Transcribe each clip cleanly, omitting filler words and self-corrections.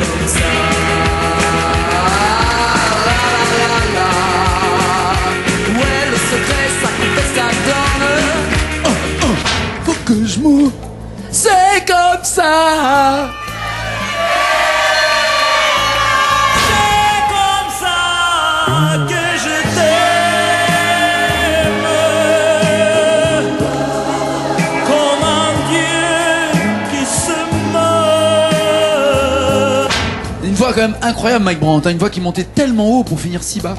comme ça. Ouais, le secret, ça compte, ça donne. Faut que je m'ouvre, c'est comme ça. C'est comme ça que je t'aime. Comme un dieu qui se meurt. Une voix quand même incroyable, Mike Brandt, hein, une voix qui montait tellement haut pour finir si bas.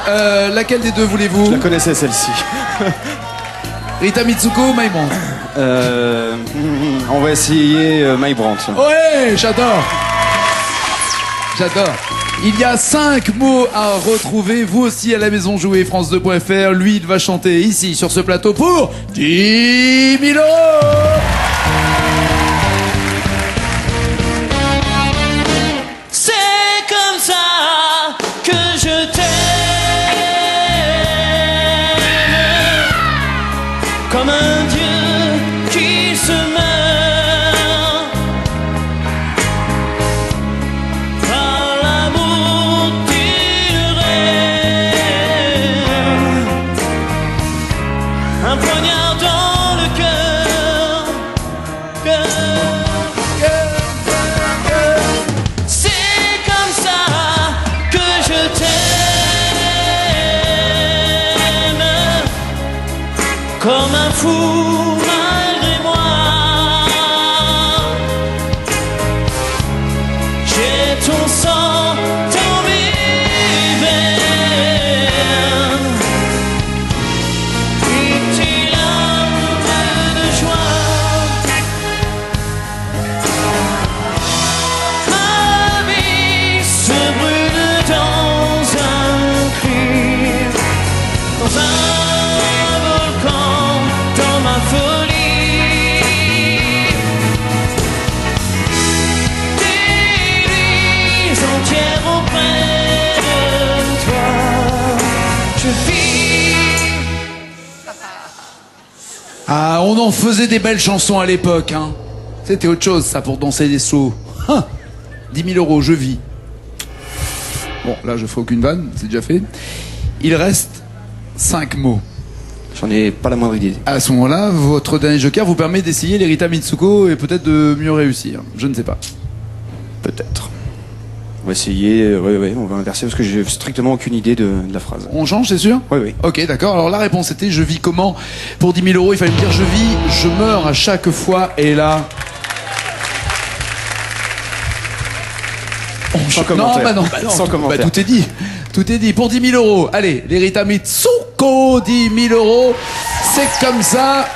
Laquelle des deux voulez-vous? Je la connaissais celle-ci. Rita Mitsuko ou Mike Brandt? On va essayer My Brandt. Ouais, j'adore. J'adore. Il y a 5 mots à retrouver. Vous aussi à la maison, jouez France2.fr. Lui, il va chanter ici sur ce plateau pour 10 000 €. C'est comme ça que je t'aime, comme un dieu qui se meurt par l'amour d'une reine, un poignard dans le cœur, C'est comme ça que je t'aime, comme un fou malgré moi. J'ai ton sang dans mes veines, et tes larmes de joie. Ma vie se brûle dans un cri, dans un volcan, dans ma folie. Des nuits entières auprès de toi, je vis. Ah, on en faisait des belles chansons à l'époque, hein. C'était autre chose, ça, pour danser des sauts. 10 000 €, je vis. Bon, là, je ferai aucune vanne, c'est déjà fait. Il reste 5 mots. J'en ai pas la moindre idée. À ce moment-là, votre dernier joker vous permet d'essayer les Rita Mitsuko et peut-être de mieux réussir. Je ne sais pas. Peut-être. On va essayer, ouais, on va inverser parce que j'ai strictement aucune idée de la phrase. On change, c'est sûr? Oui. Ok, d'accord. Alors la réponse était je vis comment? Pour 10 000 €, il fallait me dire je vis, je meurs à chaque fois. Et là... Sans commentaire. Non, Sans commentaire. tout est dit. Tout est dit. Pour 10 000 €, allez, les Rita Mitsuko, 10 000 €. C'est comme ça.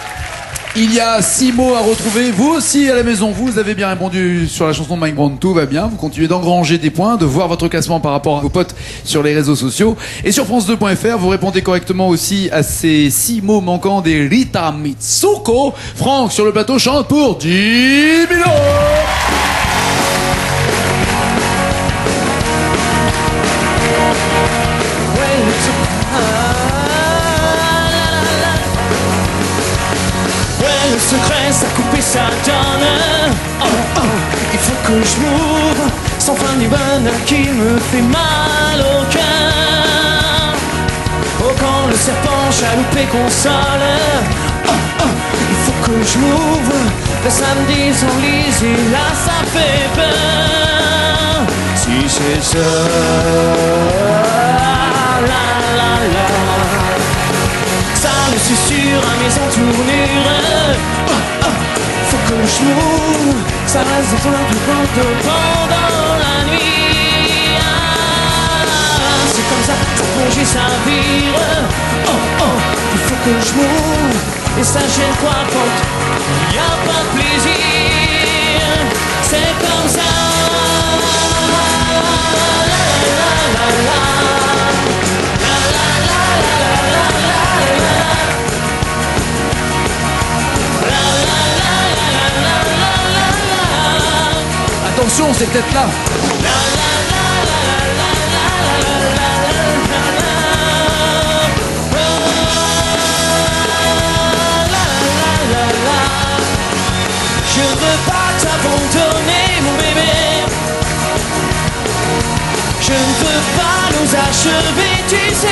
Il y a 6 mots à retrouver. Vous aussi à la maison, vous avez bien répondu sur la chanson de Mike Brandt. Tout va bien. Vous continuez d'engranger des points, de voir votre classement par rapport à vos potes sur les réseaux sociaux. Et sur France2.fr, vous répondez correctement aussi à ces 6 mots manquants des Rita Mitsuko. Franck, sur le plateau, chante pour 10 000 €. Ouais, le secret, ça coupe et ça donne. Il faut que je m'ouvre, sans fin du bonheur qui me fait mal au cœur. Oh, quand le serpent chaloupe et console. Il faut que je m'ouvre, le samedi s'enlise et là ça fait peur. Si c'est ça, ça le susurre à mes entournures. Faut que je m'ouvre, ça reste des fois plus court pendant la nuit. C'est comme ça, ça plonge et ça vire. Il faut que je m'ouvre, et ça gêne quoi quand y a pas de plaisir. C'est comme ça. Attention, c'est peut-être là. Je veux pas t'abandonner mon bébé. nous achever, tu sais.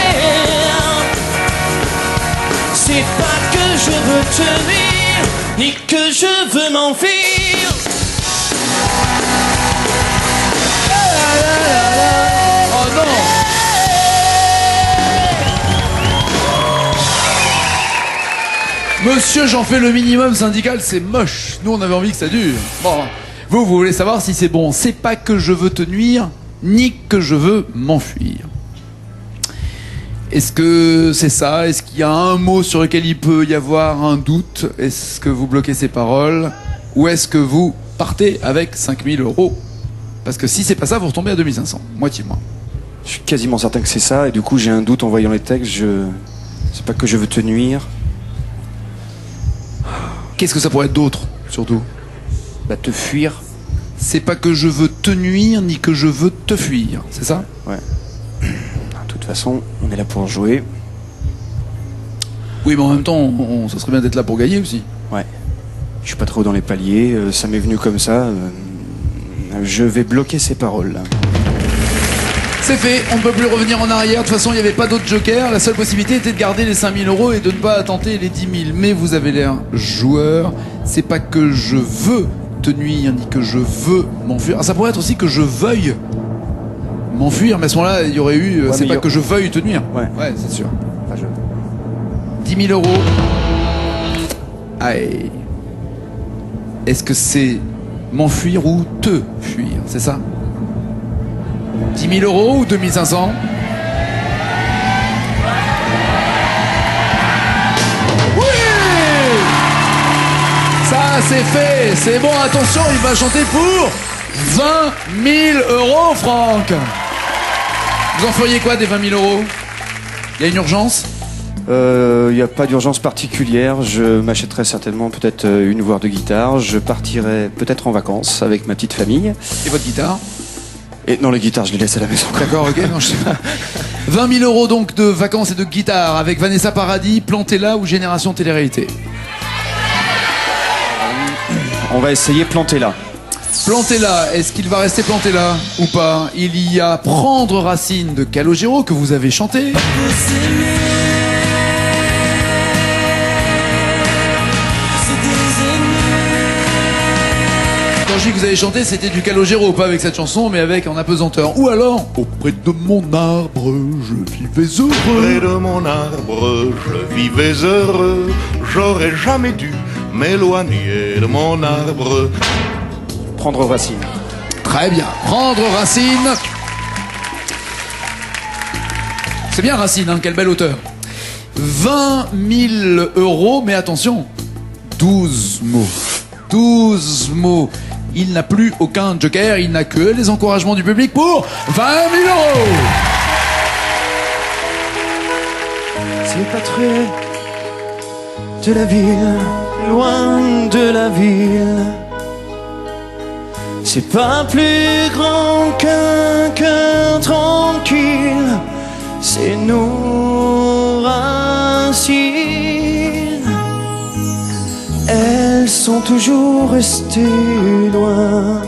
C'est pas que je veux te nuire, ni que je veux m'enfuir. Oh non! Monsieur, j'en fais le minimum syndical, c'est moche. Nous, on avait envie que ça dure. Bon, vous voulez savoir si c'est bon. C'est pas que je veux te nuire, ni que je veux m'enfuir. Est-ce que c'est ça? Est-ce qu'il y a un mot sur lequel il peut y avoir un doute? Est-ce que vous bloquez ces paroles? Ou est-ce que vous partez avec 5000 €? Parce que si c'est pas ça, vous retombez à 2500. Moitié moins. Je suis quasiment certain que c'est ça, et du coup j'ai un doute en voyant les textes. C'est pas que je veux te nuire. Qu'est-ce que ça pourrait être d'autre, surtout? Bah te fuir. C'est pas que je veux te nuire, ni que je veux te fuir, c'est ça? Ouais. De toute façon, on est là pour jouer. Oui, mais en même temps, ça serait bien d'être là pour gagner aussi. Ouais. Je suis pas trop dans les paliers, ça m'est venu comme ça. Je vais bloquer ces paroles là. C'est fait, on ne peut plus revenir en arrière. De toute façon, il n'y avait pas d'autre joker. La seule possibilité était de garder les 5000 € et de ne pas tenter les 10 000. Mais vous avez l'air joueur. C'est pas que je veux te nuire, ni que je veux m'enfuir. Ah, ça pourrait être aussi que je veuille m'enfuir. Mais à ce moment-là, il y aurait eu. C'est pas que je veuille te nuire. Ouais, c'est sûr. Enfin, 10 000 €. Aïe. Est-ce que c'est m'enfuir ou te fuir? C'est ça? 10 000 € ou 2500? Oui! Ça, c'est fait. C'est bon, attention, il va chanter pour 20 000 €, Franck. Vous en feriez quoi des 20 000 €? Il y a une urgence? Il n'y a pas d'urgence particulière. Je m'achèterai certainement peut-être une voire deux guitares. Je partirai peut-être en vacances avec ma petite famille. Et votre guitare? Et non, les guitares, je les laisse à la maison. D'accord, ok, non, je sais pas. 20 000 € donc de vacances et de guitare avec Vanessa Paradis, Plantez-la ou Génération Télé-Réalité? On va essayer Plantez-la. Plantez-la, est-ce qu'il va rester planté là ou pas? Il y a Prendre Racine de Calogero que vous avez chanté. Quand je dis que vous avez chanté, c'était du Calogero, pas avec cette chanson, mais avec en apesanteur. Ou alors, auprès de mon arbre, je vivais heureux. Près de mon arbre, je vivais heureux. J'aurais jamais dû m'éloigner de mon arbre. Prendre Racine. Très bien, Prendre Racine. C'est bien Racine, hein, quel bel auteur. 20 000 €, mais attention, 12 mots. 12 mots. Il n'a plus aucun joker, il n'a que les encouragements du public pour 20 000 €. C'est pas très de la ville, loin de la ville. C'est pas plus grand qu'un cœur tranquille. C'est nos racines. Elles sont toujours restées loin.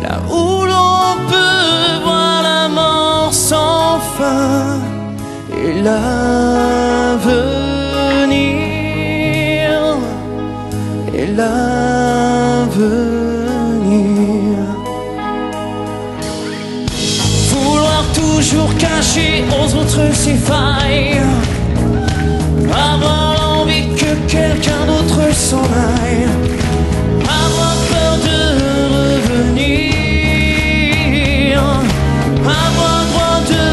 Là où l'on peut voir la mort sans fin et l'avenir. Et l'avenir. Vouloir toujours cacher aux autres ses failles. Avoir envie que quelqu'un d'autre s'en aille. Avoir peur de revenir. Avoir droit de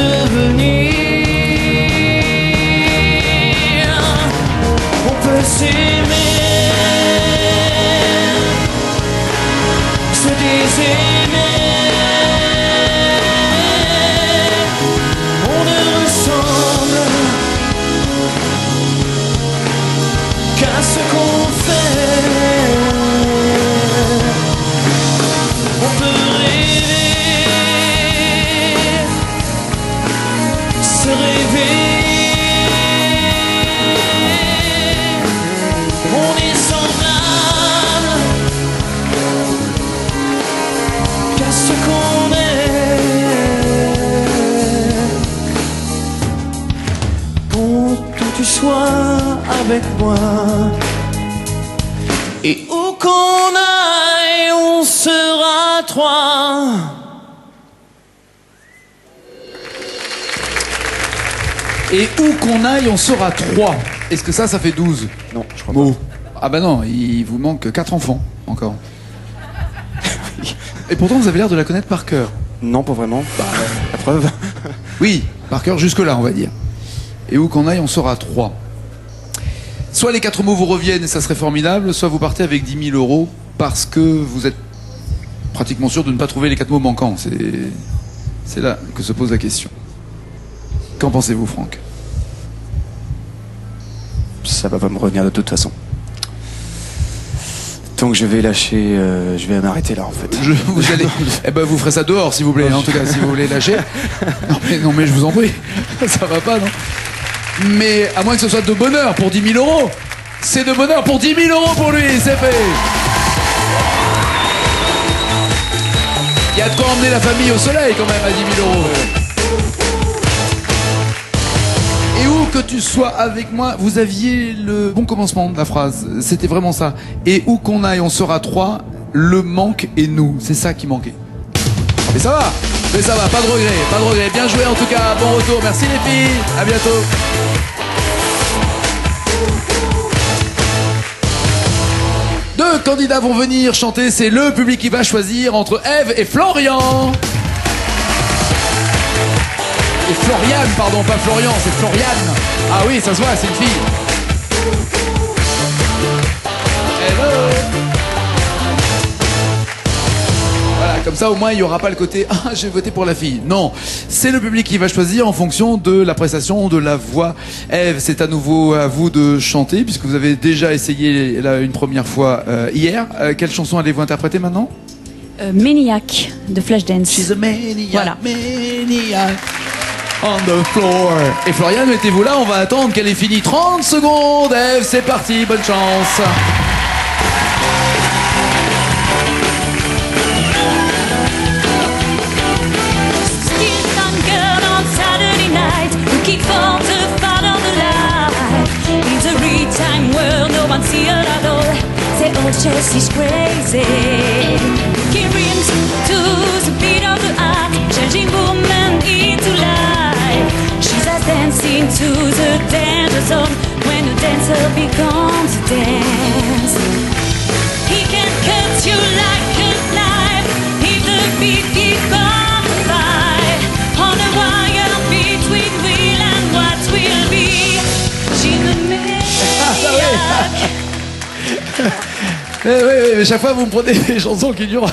devenir. On peut s'aimer, se désaimer. On ne ressemble qu'à ce qu'on fait. On peut rêver, se rêver. On est semblable avec moi. Et où qu'on aille, on sera trois. Et où qu'on aille, on sera 3. Est-ce que ça fait 12? Non, je crois Bon. Ah bah non, il vous manque 4 enfants, encore. Et pourtant, vous avez l'air de la connaître par cœur. pas. Non, pas vraiment. La preuve. Oui, par cœur jusque-là, on va dire. Et où qu'on aille, on sera 3. Soit les 4 mots vous reviennent et ça serait formidable, soit vous partez avec 10 000 euros parce que vous êtes pratiquement sûr de ne pas trouver les 4 mots manquants. C'est là que se pose la question. Qu'en pensez-vous, Franck? Ça va pas me revenir de toute façon. Donc je vais lâcher, je vais m'arrêter là en fait. Vous allez, eh ben vous ferez ça dehors s'il vous plaît. En tout cas, si vous voulez lâcher. Non mais je vous en prie, ça va pas non. Mais à moins que ce soit de bonheur pour 10 000 euros. C'est de bonheur pour 10 000 euros pour lui, c'est fait. Il y a de quoi emmener la famille au soleil quand même à 10 000 euros. Et où que tu sois avec moi, vous aviez le bon commencement de la phrase. C'était vraiment ça. Et où qu'on aille, on sera 3. Le manque est nous. C'est ça qui manquait. Mais ça va. Mais ça va. Pas de regret. Pas de regret. Bien joué en tout cas. Bon retour. Merci les filles. À bientôt. Deux candidats vont venir chanter. C'est le public qui va choisir entre Ève et Florian. Et Floriane, pardon, pas Florian, c'est Floriane. Ah oui, ça se voit, c'est une fille. Hello. Voilà, comme ça au moins il n'y aura pas le côté « Ah, j'ai voté pour la fille ». Non, c'est le public qui va choisir en fonction de la prestation, de la voix. Ève, c'est à nouveau à vous de chanter, puisque vous avez déjà essayé là, une première fois hier. Quelle chanson allez-vous interpréter maintenant ? Maniac de Flashdance. She's a maniac, Voilà. maniac. On the floor. Et Florian, mettez-vous là, on va attendre qu'elle ait fini. 30 secondes, Ève, c'est parti, bonne chance. Still some girl on Saturday night looking for the father of the light. In the real-time world, no one see her at all. They all just is crazy. He rings to the beat of the heart, changing woman into life. She's a dancing to the danger zone when the dancer becomes a dance. He can cut you like a knife if the beat keeps on the fight. On a wire between will and what will be. She's a maniac. Oui, mais chaque fois vous me prenez des chansons qui durent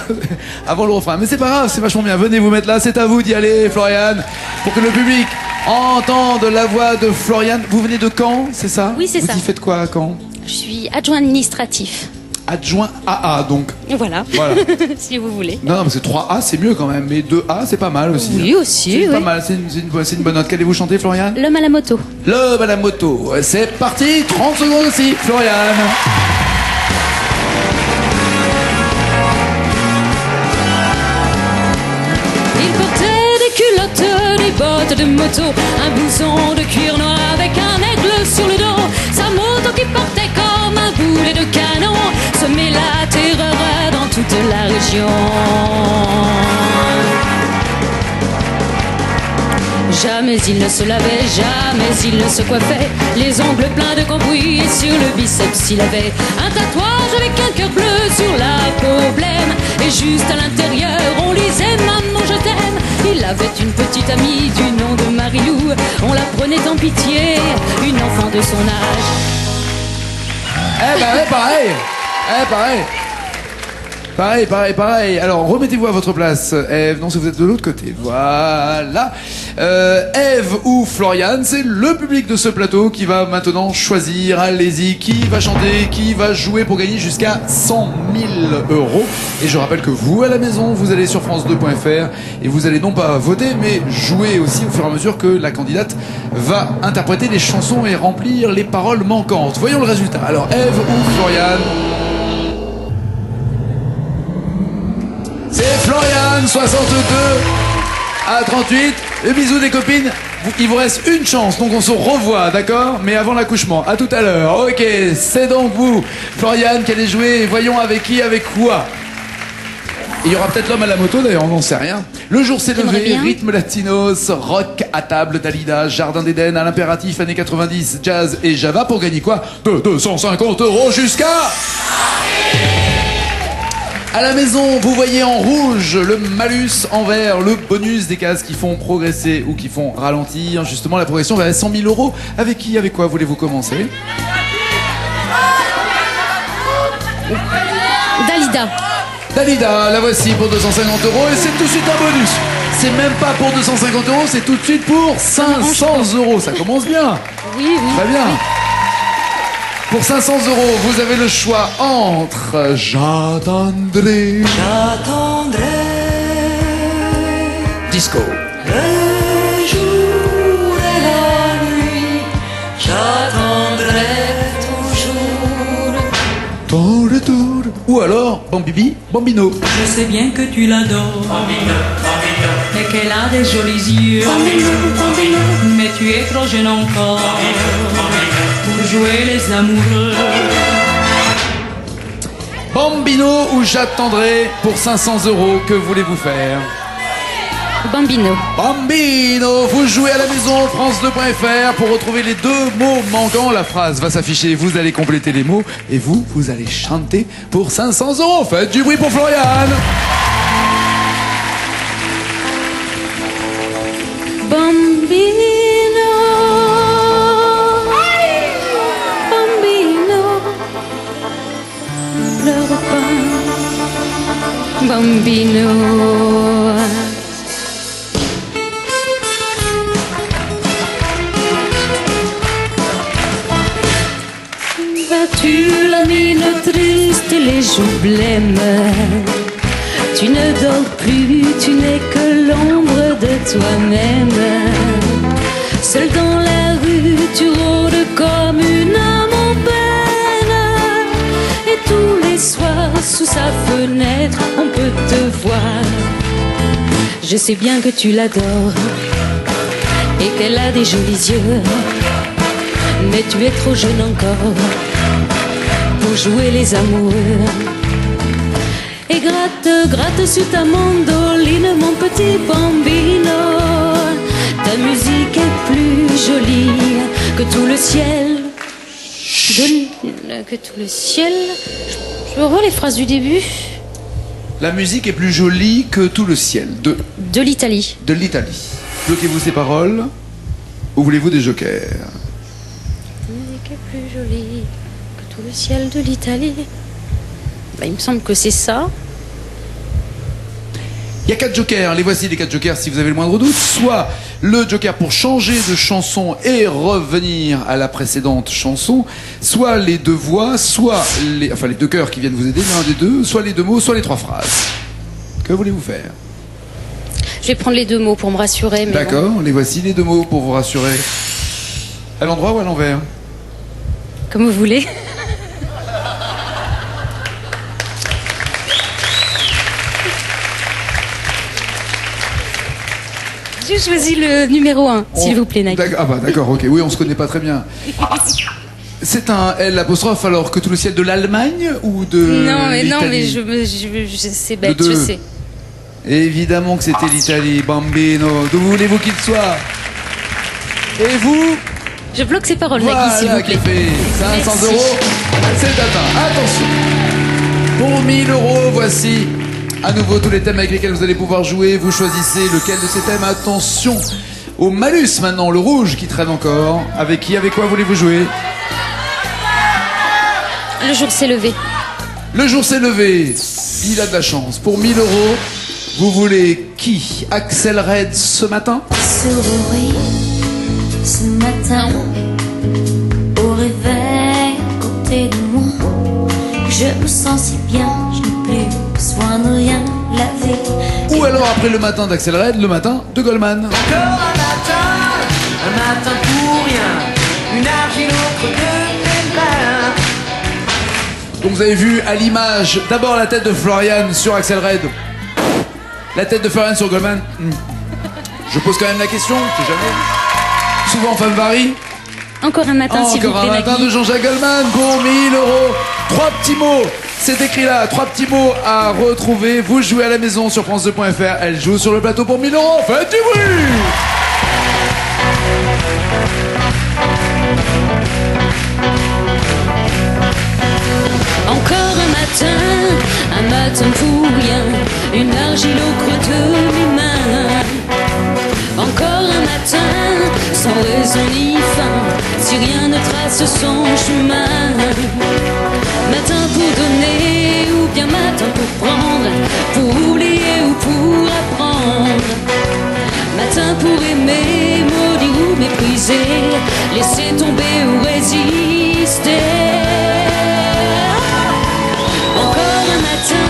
avant le refrain. Mais c'est pas grave, c'est vachement bien. Venez vous mettre là, c'est à vous d'y aller, Florian, pour que le public entende la voix de Florian. Vous venez de Caen, c'est ça? Oui, c'est ça. Vous y faites quoi à Caen? Je suis adjoint administratif. Adjoint AA, donc. Voilà, Voilà. si vous voulez. Non, parce que 3A c'est mieux quand même, mais 2A c'est pas mal aussi. Oui, aussi, C'est pas oui. mal, c'est une bonne note. Qu'allez-vous chanter, Florian? L'homme à la moto. Le Madame Moto. C'est parti, 30 secondes aussi, Florian. Il portait des culottes, des bottes de moto, un blouson de cuir noir avec un aigle sur le dos. Sa moto qui portait comme un boulet de canon semait la terreur dans toute la région. Jamais il ne se lavait, jamais il ne se coiffait, les ongles pleins de cambouis et sur le biceps il avait un tatouage avec un cœur bleu sur la peau blême. Et juste à l'intérieur on lisait Maman je t'aime. Il avait une petite amie du nom de Marilou, on la prenait en pitié, une enfant de son âge. Eh ben, pareil. Pareil. Alors, remettez-vous à votre place, Ève. Non, si vous êtes de l'autre côté. Voilà. Ève ou Florian, c'est le public de ce plateau qui va maintenant choisir. Allez-y, qui va chanter, qui va jouer pour gagner jusqu'à 100 000 euros. Et je rappelle que vous, à la maison, vous allez sur france2.fr et vous allez non pas voter, mais jouer aussi au fur et à mesure que la candidate va interpréter les chansons et remplir les paroles manquantes. Voyons le résultat. Alors, Ève ou Florian? C'est Florian, 62 à 38. Le bisou des copines. Il vous reste une chance, donc on se revoit, d'accord? Mais avant l'accouchement. À tout à l'heure. Ok, c'est donc vous, Floriane, qui allez jouer. Voyons avec qui, avec quoi. Il y aura peut-être l'homme à la moto, d'ailleurs, on n'en sait rien. Le jour s'est levé, bien. rythme latinos, rock à table, Dalida, Jardin d'Éden, à l'impératif, années 90, jazz et Java pour gagner quoi? De 250 € jusqu'à... À la maison, vous voyez en rouge le malus, en vert le bonus des cases qui font progresser ou qui font ralentir. Justement, la progression va à 100 000 €. Avec qui, avec quoi voulez-vous commencer? Dalida. Dalida, la voici pour 250 € et c'est tout de suite un bonus. C'est même pas pour 250 €, c'est tout de suite pour 500 €. Ça commence bien. Oui, oui. Très bien. Pour 500 €, vous avez le choix entre J'attendrai, J'attendrai disco, le jour et la nuit. J'attendrai toujours. ton retour. Ou alors Bambibi, Bambino. Je sais bien que tu l'adores. Et qu'elle a des jolis yeux. Mais tu es trop jeune encore pour jouer les amoureux. Bambino ou J'attendrai pour 500 €, que voulez-vous faire? Bambino. Bambino, vous jouez à la maison, France2.fr pour retrouver les deux mots manquants. La phrase va s'afficher, vous allez compléter les mots et vous allez chanter pour 500 €. Faites du bruit pour Floriane. Bambino, bambino, pleure pas, Bambino. vas-tu la mine triste et les joues blêmes? Tu ne dors plus, tu n'es que l'ombre de toi-même. Seul dans la rue, tu rôdes comme une âme en peine. Et tous les soirs, sous sa fenêtre, on peut te voir. Je sais bien que tu l'adores et qu'elle a des jolis yeux. Mais tu es trop jeune encore pour jouer les amoureux. Et gratte, gratte sur ta mandoline, mon petit bambino. Ta musique est plus jolie que tout le ciel. Que tout le ciel. Je revois les phrases du début. La musique est plus jolie que tout le ciel. De l'Italie. De l'Italie. Bloquez-vous ces paroles ou voulez-vous des jokers? La musique est plus jolie que tout le ciel de l'Italie. Bah, il me semble que c'est ça. Il y a 4 jokers, les voici les 4 jokers si vous avez le moindre doute. Soit le joker pour changer de chanson et revenir à la précédente chanson, soit les deux voix, soit les deux chœurs qui viennent vous aider, l'un des deux, soit les deux mots, soit les 3 phrases. Que voulez-vous faire? Je vais prendre les deux mots pour me rassurer. Mais D'accord, bon. les voici les deux mots pour vous rassurer. À l'endroit ou à l'envers? Comme vous voulez. J'ai choisi le numéro 1, s'il vous plaît, Nike. Ah bah d'accord, ok. Oui, on se connaît pas très bien. C'est un L apostrophe alors que tout le ciel de l'Allemagne ou de Non, mais l'Italie? c'est bête, je sais. Évidemment que c'était l'Italie, Bambino. D'où voulez-vous qu'il soit? Et vous? Je bloque ces paroles, Voilà, Nike, s'il vous plaît. qui fait 500 Merci. €. C'est atteint. Attention. Pour 1000 €, voici à nouveau tous les thèmes avec lesquels vous allez pouvoir jouer. Vous choisissez lequel de ces thèmes. Attention au malus maintenant, le rouge qui traîne encore. Avec qui, avec quoi voulez-vous jouer? Le jour s'est levé. Le jour s'est levé. Il a de la chance. Pour 1000 €, vous voulez qui? Axel Red ce matin? Se réveiller ce matin au réveil à côté de moi. Je me sens si bien, je n'ai plus besoin de rien laver. Ou alors après le matin d'Axel Red, le matin de Goldman. Encore un matin pour rien, une argile autre de bain. Donc vous avez vu à l'image d'abord la tête de Florian sur Axel Red, la tête de Florian sur Goldman. Je pose quand même la question, c'est jamais. Souvent femme varie. Encore un matin, s'il vous Encore plaît, un matin Nagui. de Jean-Jacques Goldman pour 1000 euros. 3 petits mots, c'est écrit là. 3 petits mots à retrouver. Vous jouez à la maison sur France2.fr. Elle joue sur le plateau pour 1000 euros. Faites du bruit! Encore un matin pour rien, une argile au creux de mes mains. Encore un matin, sans raison ni fin, si rien ne trace son chemin. Matin pour donner ou bien matin pour prendre, pour oublier ou pour apprendre. Matin pour aimer, maudire ou mépriser, laisser tomber ou résister. Encore un matin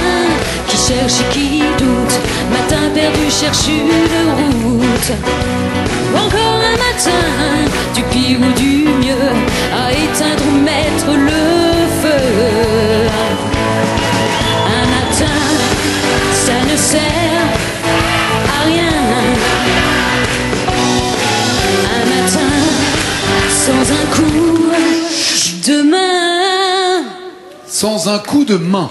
qui cherche et qui doute, matin perdu cherche une route. Encore un matin, du pire ou du mieux, à éteindre ou mettre le feu. Un matin, ça ne sert à rien. Un matin, sans un coup de main. Sans un coup de main.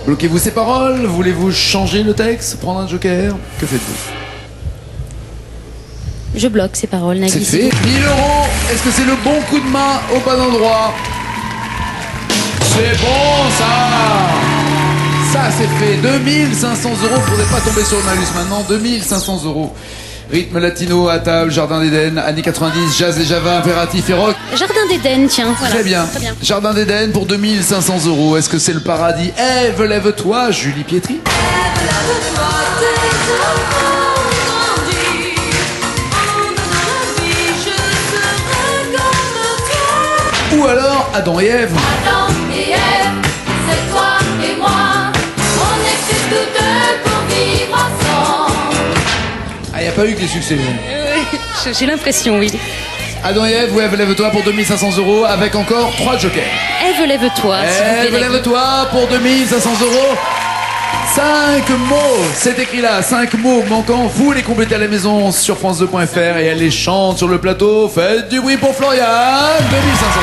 Bloquez-vous ces paroles? Voulez-vous changer le texte? Prendre un joker? Que faites-vous? Je bloque ces paroles, Nagui. C'est fait. 1000 euros. Est-ce que c'est le bon coup de main au bon endroit? C'est bon, ça. Ça, c'est fait. 2500 euros. Faudrait pas tomber sur le malus maintenant. 2500 euros. Rythme latino à table, Jardin d'Éden, années 90, jazz et java, impératif et rock. Jardin d'Éden, tiens. Voilà. Très bien. Très bien. Jardin d'Éden pour 2500 euros. Est-ce que c'est le paradis? Ève, lève-toi, Julie Pietri. Ou alors Adam et Ève. Adam et Ève, c'est toi et moi, on est fait tous deux pour vivre ensemble. Ah, y a pas eu que les succès. J'ai l'impression, oui. Adam et Ève, ou Ève, lève-toi pour 2500 euros avec encore 3 jokers. Ève, lève-toi. s'il vous plaît, Ève, Nagui. lève-toi pour 2500 euros. 5 mots, c'est écrit là, 5 mots manquants. Vous les complétez à la maison sur France2.fr et elle les chante sur le plateau. Faites du bruit pour Florian. 2500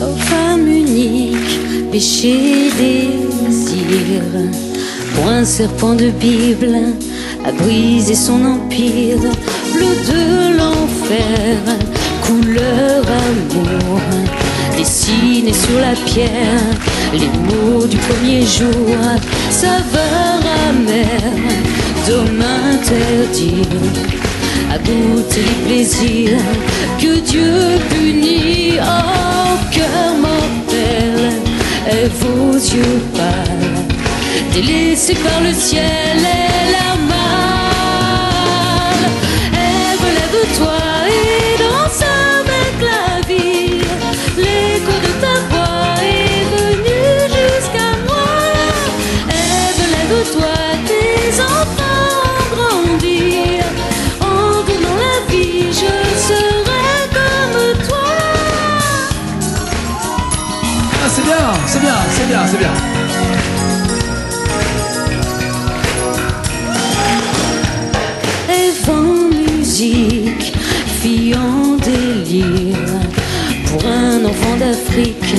euros. Ô femme unique, péché désir, pour un serpent de Bible, a brisé son empire, bleu de l'enfer, couleur amour, dessiné sur la pierre, les mots du premier jour, saveur amère, d'homme interdit, à goûter les plaisirs que Dieu punit. Oh, cœur mortel, et vos yeux pâles, délaissés par le ciel et la malle. Ève, lève-toi et danse avec la vie. L'écho de ta voix est venu jusqu'à moi. Ève, lève-toi, tes enfants ont grandi. En donnant la vie, je serai comme toi. Ah, c'est bien, c'est bien, c'est bien, c'est bien. Ève en musique, fille en délire, pour un enfant d'Afrique,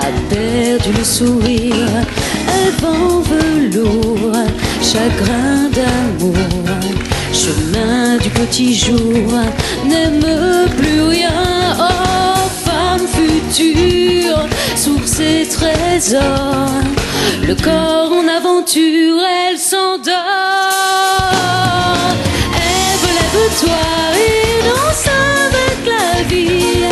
a perdu le sourire. Ève en velours, chagrin d'amour, chemin du petit jour, n'aime plus rien. Oh, femme future, source et trésor, le corps en aventure, elle s'endort. Ève, lève-toi et danse avec la vie.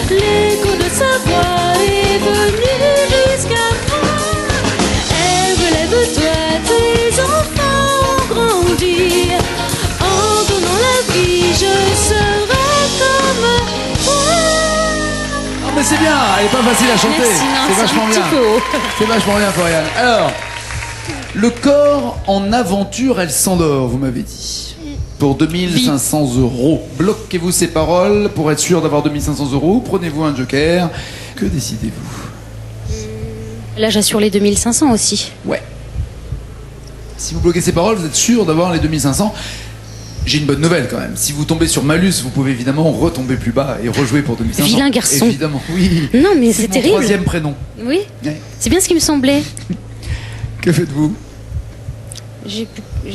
L'écho de sa voix est venu jusqu'à moi. Ève, lève-toi, tes enfants ont grandi. En donnant la vie, je serai comme toi. Ah, mais c'est bien, elle est pas facile à chanter. Merci, non, c'est c'est vachement un bien. petit peu haut. C'est vachement bien, Florian. Alors, le corps en aventure, elle s'endort, vous m'avez dit. Pour 2500 euros. Bloquez-vous ces paroles pour être sûr d'avoir 2500 euros. Prenez-vous un joker. Que décidez-vous? Là, j'assure les 2500 aussi. Ouais. Si vous bloquez ces paroles, vous êtes sûr d'avoir les 2500. J'ai une bonne nouvelle quand même. Si vous tombez sur malus, vous pouvez évidemment retomber plus bas et rejouer pour 2500. Vilain garçon. Évidemment, oui. Non, mais c'est mon terrible. troisième prénom. Oui, Ouais. c'est bien ce qui me semblait. Que faites-vous? J'ai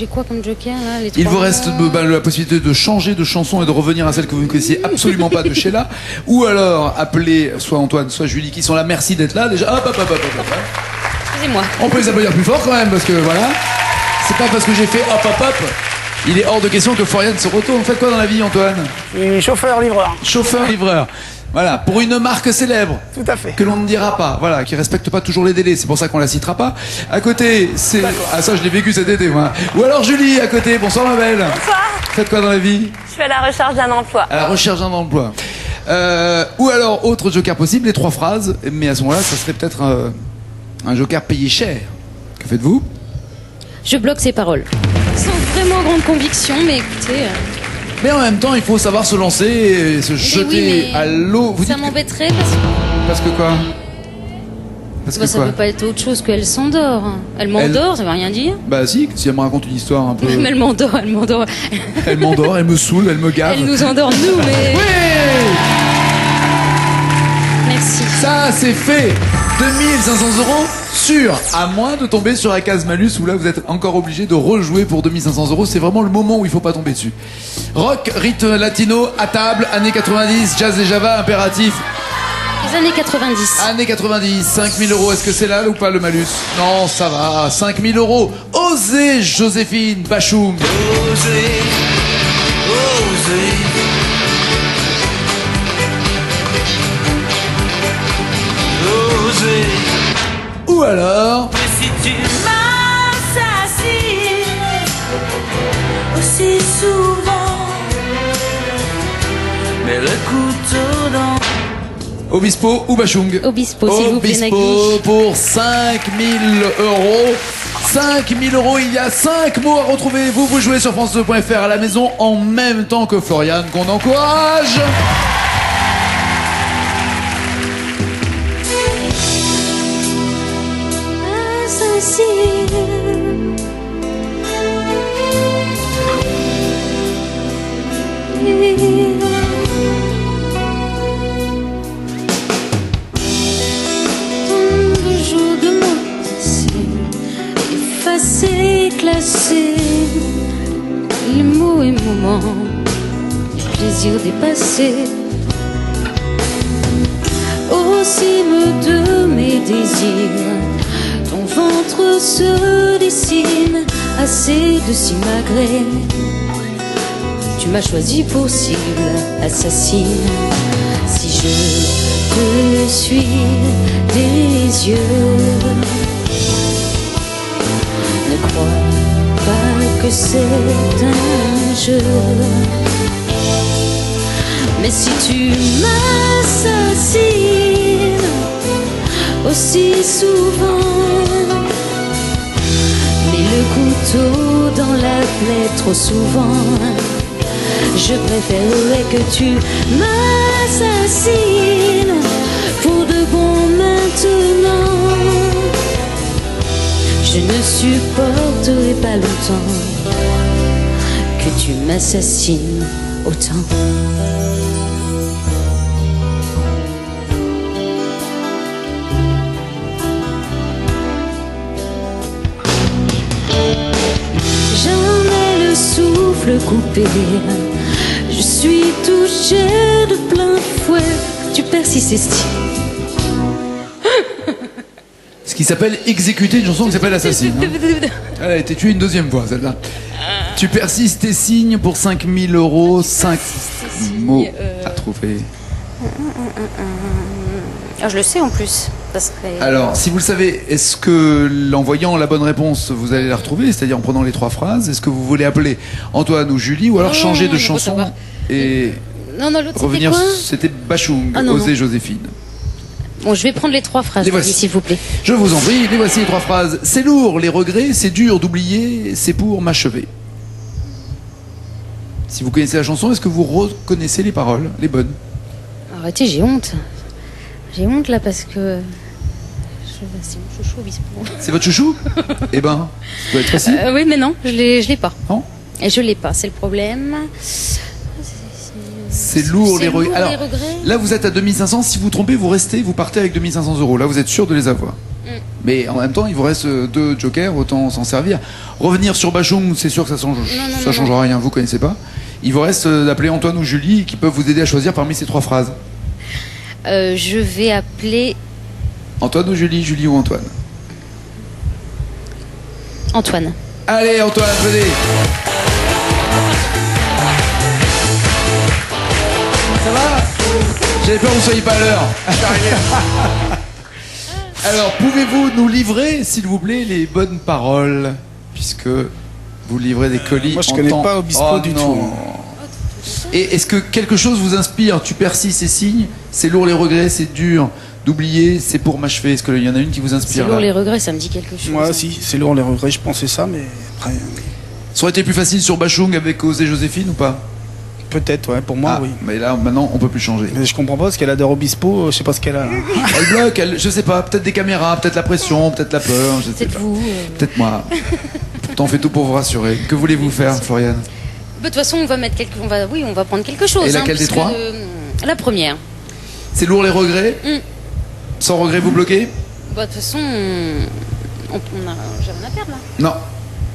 quoi comme joker là les Il trois vous reste la possibilité de changer de chanson et de revenir à celle que vous ne connaissiez absolument pas de Sheila. Ou alors appeler soit Antoine, soit Julie qui sont là. Merci d'être là. Déjà, hop. Excusez-moi. On peut les applaudir plus fort quand même parce que voilà. C'est pas parce que j'ai fait hop. Il est hors de question que Florian se retourne. Faites quoi dans la vie, Antoine? Je suis chauffeur-livreur. Chauffeur-livreur. Voilà, pour une marque célèbre. Tout à fait. Que l'on ne dira pas, voilà, qui respecte pas toujours les délais, c'est pour ça qu'on la citera pas. À côté, c'est... Ah ça, je l'ai vécu cet été, moi. Ou alors Julie, à côté, bonsoir ma belle. Bonsoir. Faites quoi dans la vie? Je fais la recherche d'un emploi. À la recherche d'un emploi. Ou alors, autre joker possible, les 3 phrases, mais à ce moment-là, ça serait peut-être un joker payé cher. Que faites-vous? Je bloque ces paroles. Sans vraiment grande conviction, mais écoutez... Mais en même temps, il faut savoir se lancer et se jeter à l'eau. Vous ça dites m'embêterait parce que... Parce que quoi? Parce que ça quoi? peut pas être autre chose qu'elle s'endort. Elle m'endort, ça veut rien dire. Bah si elle me raconte une histoire un peu... Mais elle m'endort. Elle m'endort, elle me saoule, elle me gave. Elle nous endort, nous, mais... Oui! Merci. Ça, c'est fait. 2500 € sûr, à moins de tomber sur la case malus où là vous êtes encore obligé de rejouer pour 2500 €. C'est vraiment le moment où il faut pas tomber dessus. Rock, rythme latino, à table, années 90, jazz et java, impératif. Les années 90. Années 90, 5000 €, est-ce que c'est là ou pas le malus? Non, ça va, 5000 €. Osez, Joséphine Bachoum. Osez. Ou alors... Mais si tu m'assassines aussi souvent, mets le couteau dans... Obispo ou Bachung? Obispo, s'il vous plaît, Obispo Nagui. pour 5000 €. 5000 €, il y a 5 mots à retrouver. Vous jouez sur France2.fr à la maison en même temps que Florian, qu'on encourage. le jour de moi, effacer, classer les mots et moments, les plaisirs dépassés. Au cime de mes désirs, ton ventre se dessine, assez de simagrée. Tu m'as choisi pour cible assassine. Si je te suis des yeux, ne crois pas que c'est un jeu. Mais si tu m'assassines aussi souvent, mets le couteau dans la plaie trop souvent. Je préférerais que tu m'assassines pour de bon maintenant. Je ne supporterai pas longtemps que tu m'assassines autant. J'en ai le souffle coupé, je suis touchée de plein fouet. Tu persistes, estime. Ce qui s'appelle exécuter une chanson qui s'appelle Assassine. Hein. Elle a été tuée une deuxième fois, celle-là. Tu persistes tes signes pour 5000 €, 5 mots à trouver. Ah, je le sais en plus. Ça serait... Alors, si vous le savez, est-ce que en voyant la bonne réponse, vous allez la retrouver, c'est-à-dire en prenant les 3 phrases? Est-ce que vous voulez appeler Antoine ou Julie, ou alors Non, changer de non, chanson ça va. et Non, l'autre revenir? c'était quoi? C'était Bachung, Ah, non, Osez non. Joséphine. Bon, je vais prendre les 3 phrases, Les voici. s'il vous plaît. Je vous en prie, les voici les 3 phrases. C'est lourd, les regrets, c'est dur d'oublier, c'est pour m'achever. Si vous connaissez la chanson, est-ce que vous reconnaissez les paroles, les bonnes? Arrêtez, j'ai honte. J'ai honte là parce que c'est mon chouchou Obispo. C'est votre chouchou? Eh ben, ça doit être facile. Oui, mais non, je l'ai pas. Non? Et je l'ai pas, c'est le problème. C'est lourd les regrets. Alors, les regrets. là, vous êtes à 2500. Si vous trompez, vous restez, vous partez avec 2500 euros. Là, vous êtes sûr de les avoir. Mais en même temps, il vous reste 2 jokers, autant s'en servir. Revenir sur Bachung, c'est sûr que ça changera rien, vous connaissez pas. Il vous reste d'appeler Antoine ou Julie qui peuvent vous aider à choisir parmi ces 3 phrases. Je vais appeler Antoine ou Julie, Julie ou Antoine? Antoine. Allez, Antoine, venez. Ça va? J'avais peur que vous soyez pas à l'heure. Alors, pouvez-vous nous livrer, s'il vous plaît, les bonnes paroles, puisque vous livrez des colis. Moi, je connais pas Obispo du tout. Et est-ce que quelque chose vous inspire? Tu persistes et signes. C'est lourd les regrets, c'est dur d'oublier, c'est pour m'achever. Est-ce qu'il y en a une qui vous inspire? C'est lourd là les regrets, ça me dit quelque chose. Moi aussi, c'est lourd les regrets, je pensais ça, mais après... Ça aurait été plus facile sur Bachung avec Osée Joséphine ou pas? Peut-être, ouais, pour moi, oui. Mais là, maintenant, on peut plus changer. Mais je comprends pas, parce qu'elle adore Obispo, je sais pas ce qu'elle a. Elle bloque, je sais pas, peut-être des caméras, peut-être la pression, peut-être la peur, je sais pas. Vous. Peut-être moi. Pourtant, on fait tout pour vous rassurer. Que voulez-vous faire, Floriane? De toute façon, on va prendre quelque chose. Et laquelle des 3? La première. C'est lourd les regrets? Sans regret, vous bloquez? De toute façon, j'ai rien à perdre là. Non.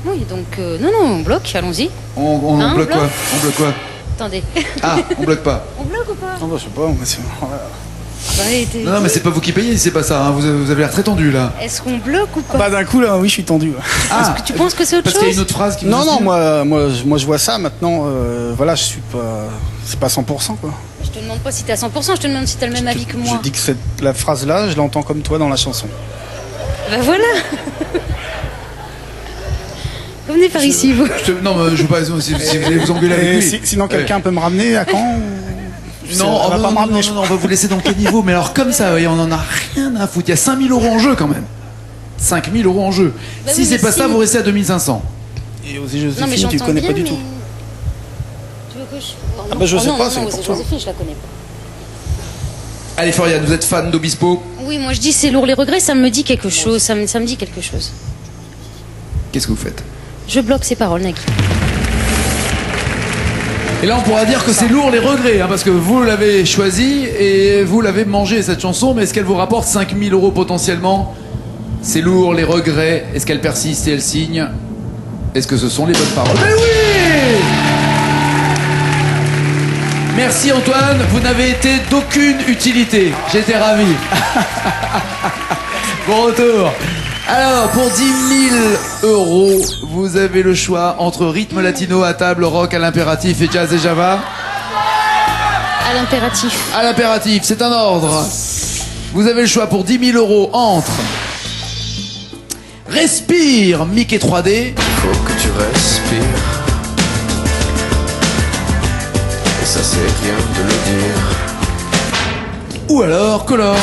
Oui, donc non, on bloque, allons-y. On bloque quoi? On bloque quoi? Attendez. Ah, on bloque pas. On bloque ou pas? Non, bah, je sais pas, mais c'est... Non, mais c'est pas vous qui payez, c'est pas ça. Hein. Vous avez l'air très tendu là. Est-ce qu'on bloque ou pas? Bah d'un coup là, oui, je suis tendu. Ah, tu penses que c'est autre chose? Parce qu'il y a une autre phrase qui vous Non, inspire. moi je vois ça maintenant. Voilà, je suis pas... C'est pas 100% quoi. Je te demande pas si t'es à 100%, je te demande si t'as le même avis que moi. Je dis que la phrase là, je l'entends comme toi dans la chanson. Bah voilà. Venez par ici, vous. Non, mais je veux pas si vous allez vous engueuler avec lui. Sinon quelqu'un peut me ramener à quand Non, on va vous laisser dans quel niveau? Mais alors comme ça, on en a rien à foutre. Il y a 5000 euros en jeu quand même. 5000 euros en jeu. Bah Si oui, c'est mais pas si- ça, vous restez à 2500. Et Osée Non, mais Joséphine, tu j'entends connais bien, pas du tout. Tu veux que je... Ah bah, je sais pas, c'est non, pour toi. Joséphine, je la connais pas. Allez, Floriane, vous êtes fan d'Obispo? Oui, moi je dis c'est lourd les regrets, ça me dit quelque chose, ça me dit quelque chose. Qu'est-ce que vous faites? Je bloque ces paroles, Nagui. Et là, on pourra dire que c'est lourd les regrets, hein, parce que vous l'avez choisi et vous l'avez mangé cette chanson, mais est-ce qu'elle vous rapporte 5000 euros potentiellement? C'est lourd les regrets. Est-ce qu'elle persiste et elle signe? Est-ce que ce sont les bonnes paroles? Mais oui! Merci Antoine, vous n'avez été d'aucune utilité. J'étais ravi. Bon retour. Alors, pour 10 000 euros, vous avez le choix entre rythme latino à table, rock à l'impératif et jazz et java. À l'impératif. À l'impératif, c'est un ordre. Vous avez le choix pour 10 000 euros entre Respire, Mickey 3D. Faut que tu respires. Et ça c'est rien de le dire. Ou alors Color.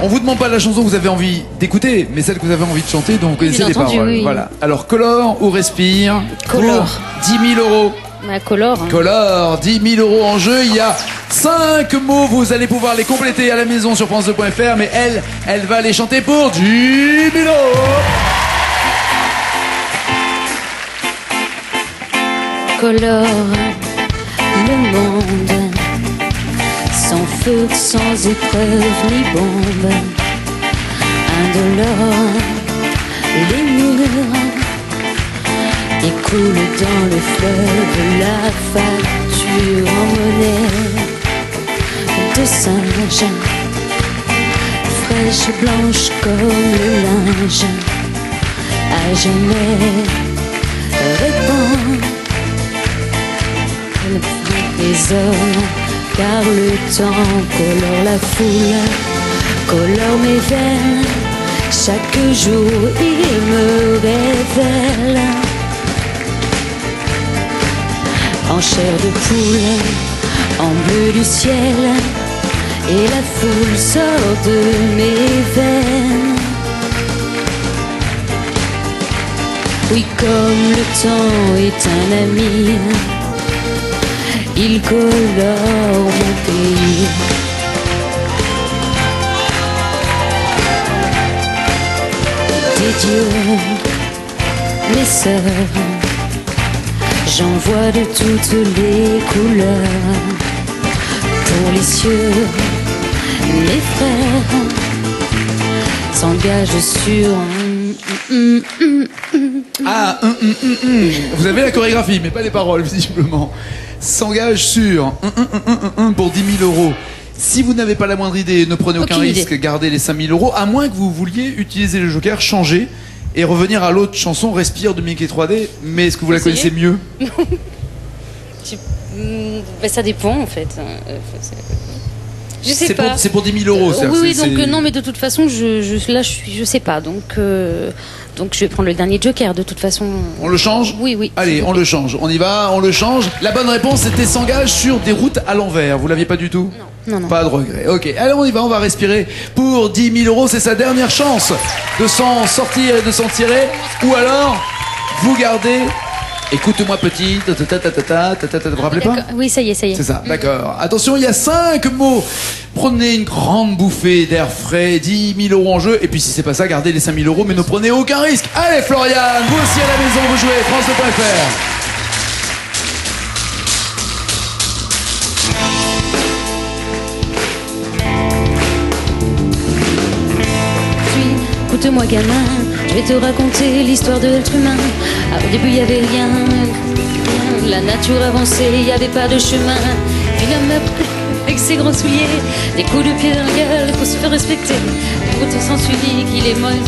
On vous demande pas la chanson que vous avez envie d'écouter, mais celle que vous avez envie de chanter, dont vous connaissez Bien les entendu, paroles. oui. Voilà. Alors Color ou Respire? Color. Pour 10 000 euros. Ma color. Hein. Color, 10 000 euros en jeu. Il y a 5 mots. Vous allez pouvoir les compléter à la maison sur France2.fr. Mais elle va les chanter pour 10 000 euros. Colore le monde, sans feu, sans épreuve ni bombe. Indolore, les murs écoulent dans le fleuve la facture en monnaie de singe, fraîche blanche comme le linge, à jamais répand les hommes, car le temps colore la foule, colore mes veines, chaque jour il me révèle en chair de poule, en bleu du ciel, et la foule sort de mes veines. Oui, comme le temps est un ami, colore mon pays. Des dieux, mes sœurs, j'en vois de toutes les couleurs. Pour les cieux, mes frères s'engagent sur Ah, vous avez la chorégraphie, mais pas les paroles, visiblement. S'engage sur pour 10 000 euros. Si vous n'avez pas la moindre idée, ne prenez aucun risque, gardez les 5 000 euros, à moins que vous vouliez utiliser le joker, changer et revenir à l'autre chanson, Respire de Mickey 3D. Mais est-ce que vous la connaissez mieux? Ben, ça dépend en fait. Je sais pas. C'est pour 10 000 euros. Oui, donc non, mais de toute façon, je sais pas. Donc je vais prendre le dernier joker. De toute façon. On le change? Oui. Allez, on le change. On y va, on le change. La bonne réponse c'était s'engage sur des routes à l'envers. Vous l'aviez pas du tout? Non. Pas de regret. Ok, allez, on y va. On va respirer pour 10 000 euros. C'est sa dernière chance de s'en sortir et de s'en tirer. Ou alors, vous gardez. Écoute-moi petit, vous vous rappelez pas? Oui, ça y est. C'est ça, d'accord. Attention, il y a 5 mots. Prenez une grande bouffée d'air frais, 10 000 euros en jeu. Et puis si c'est pas ça, gardez les 5 000 euros, mais ne prenez aucun risque. Allez Florian, vous aussi à la maison, vous jouez, France2.fr. Écoute-moi gamin, je vais te raconter l'histoire de l'être humain. Au début il y avait rien, la nature avançait, il y avait pas de chemin. Puis l'homme avec ses grands souliers, des coups de pied dans la gueule pour se faire respecter. Pour ton sens unique, il est molle,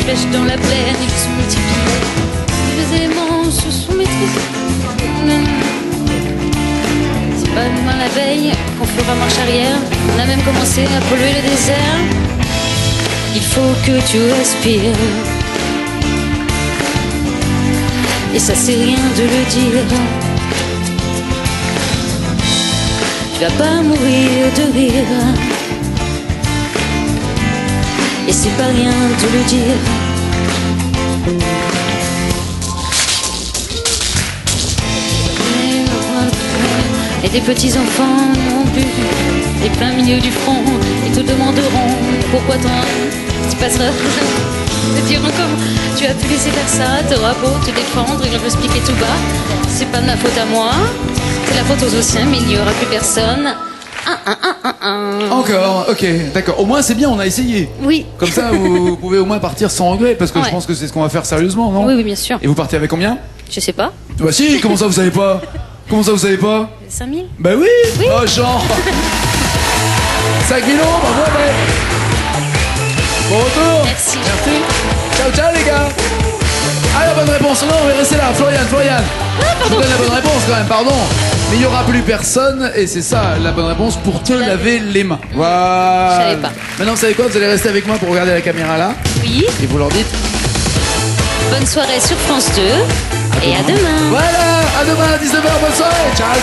flèche dans la plaine, ils se multiplient. Les éléments se sont maîtrisés. C'est pas demain la veille qu'on fera marche arrière. On a même commencé à polluer le désert. Il faut que tu respires. Et ça c'est rien de le dire. Tu vas pas mourir de rire. Et c'est pas rien de le dire. Et des petits enfants ont bu et plein milieu du front. Et te demanderont pourquoi tu passeras. Te diront comment tu as pu laisser faire ça. T'auras beau te défendre, ils vont expliquer tout bas. C'est pas de ma faute à moi, c'est la faute aux Ossiens, mais il n'y aura plus personne. Encore, ok, d'accord. Au moins c'est bien, on a essayé. Oui. Comme ça, vous pouvez au moins partir sans regret, parce que je pense que c'est ce qu'on va faire sérieusement, non? Oui, bien sûr. Et vous partez avec combien? Je sais pas. Bah si, comment ça vous savez pas? Comment ça vous savez pas? 5 000. Bah oui, Oh genre 5 000 euros, bravo mec. Bon retour. Merci. Ciao les gars. Ah la bonne réponse, non on va rester là, Florian. Je vous donne la bonne réponse quand même, pardon. Mais il n'y aura plus personne, et c'est ça la bonne réponse, pour te laver les mains. Voilà. Je savais pas. Maintenant vous savez quoi, vous allez rester avec moi pour regarder la caméra là. Oui. Et vous leur dites bonne soirée sur France 2. Et à demain. Voilà, à demain à 19h, bonne soirée. Ciao.